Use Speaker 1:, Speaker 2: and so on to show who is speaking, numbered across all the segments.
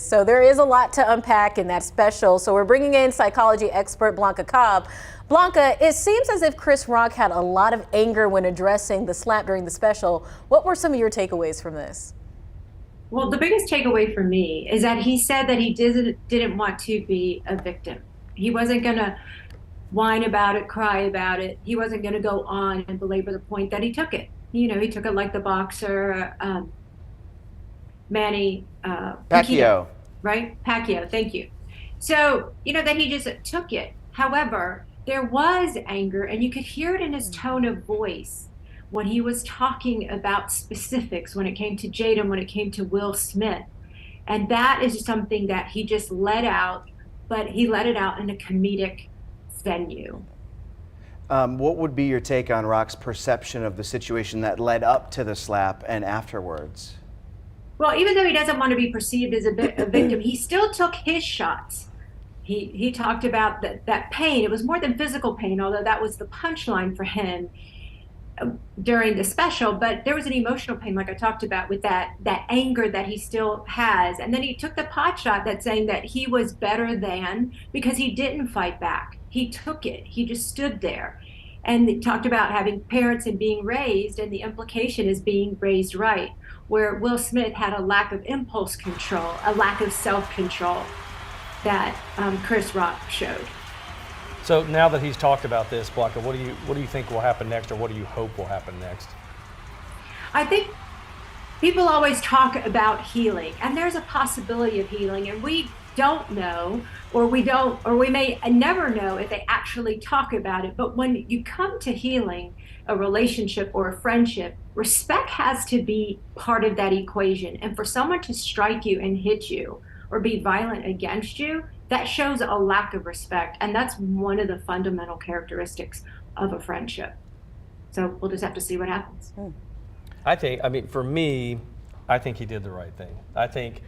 Speaker 1: So there is a lot to unpack in that special. So we're bringing in psychology expert Blanca Cobb. Blanca, it seems as if Chris Rock had a lot of anger when addressing the slap during the special. What were some of your takeaways from this?
Speaker 2: Well, the biggest takeaway for me is that he said that he didn't want to be a victim. He wasn't going to whine about it, cry about it. He wasn't going to go on and belabor the point that he took it. You know, he took it like the boxer Manny
Speaker 3: Pacquiao.
Speaker 2: Right? Pacquiao, thank you. So, you know, that he just took it. However, there was anger, and you could hear it in his tone of voice when he was talking about specifics, when it came to Jaden, when it came to Will Smith. And that is something that he just let out, but he let it out in a comedic venue.
Speaker 3: What would be your take on Rock's perception of the situation that led up to the slap and afterwards?
Speaker 2: Well, even though he doesn't want to be perceived as a victim, he still took his shots. He talked about that pain. It was more than physical pain, although that was the punchline for him during the special. But there was an emotional pain, like I talked about, with that anger that he still has. And then he took the pot shot that's saying that he was better than, because he didn't fight back. He took it. He just stood there. And he talked about having parents and being raised, and the implication is being raised right, where Will Smith had a lack of impulse control, a lack of self-control that Chris Rock showed.
Speaker 4: So now that he's talked about this, Blanca, what do you think will happen next, or what do you hope will happen next?
Speaker 2: I think people always talk about healing, and there's a possibility of healing, and we don't know, or we may never know if they actually talk about it. But when you come to healing a relationship or a friendship, respect has to be part of that equation. And for someone to strike you and hit you or be violent against you, that shows a lack of respect. And that's one of the fundamental characteristics of a friendship. So we'll just have to see what happens.
Speaker 4: I mean, for me, I think he did the right thing. I think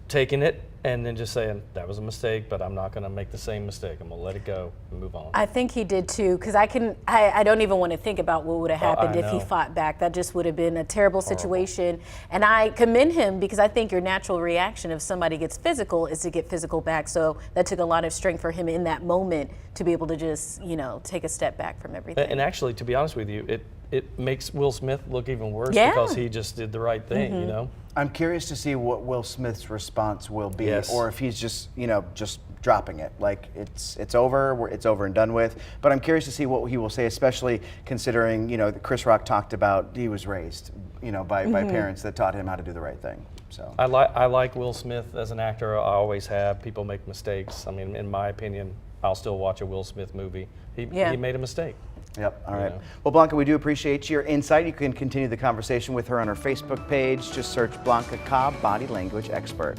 Speaker 4: taking it and then just saying, that was a mistake, but I'm not going to make the same mistake. I'm going to let it go and move on.
Speaker 1: I think he did too, because I don't even want to think about what would have happened if he fought back. That just would have been a terrible situation. And I commend him, because I think your natural reaction if somebody gets physical is to get physical back. So that took a lot of strength for him in that moment to be able to just, you know, take a step back from everything.
Speaker 4: And actually, to be honest with you, it makes Will Smith look even worse because he just did the right thing, you know?
Speaker 3: I'm curious to see what Will Smith's response will be,
Speaker 4: Yes.
Speaker 3: or if he's just, you know, just dropping it. Like it's over and done with. But I'm curious to see what he will say, especially considering, you know, that Chris Rock talked about he was raised, you know, by parents that taught him how to do the right thing. So
Speaker 4: I like Will Smith as an actor. I always have. People make mistakes. I mean, in my opinion, I'll still watch a Will Smith movie. He made a mistake.
Speaker 3: Yep. All right.
Speaker 4: Yeah.
Speaker 3: Well, Blanca, we do appreciate your insight. You can continue the conversation with her on her Facebook page. Just search Blanca Cobb, body language expert.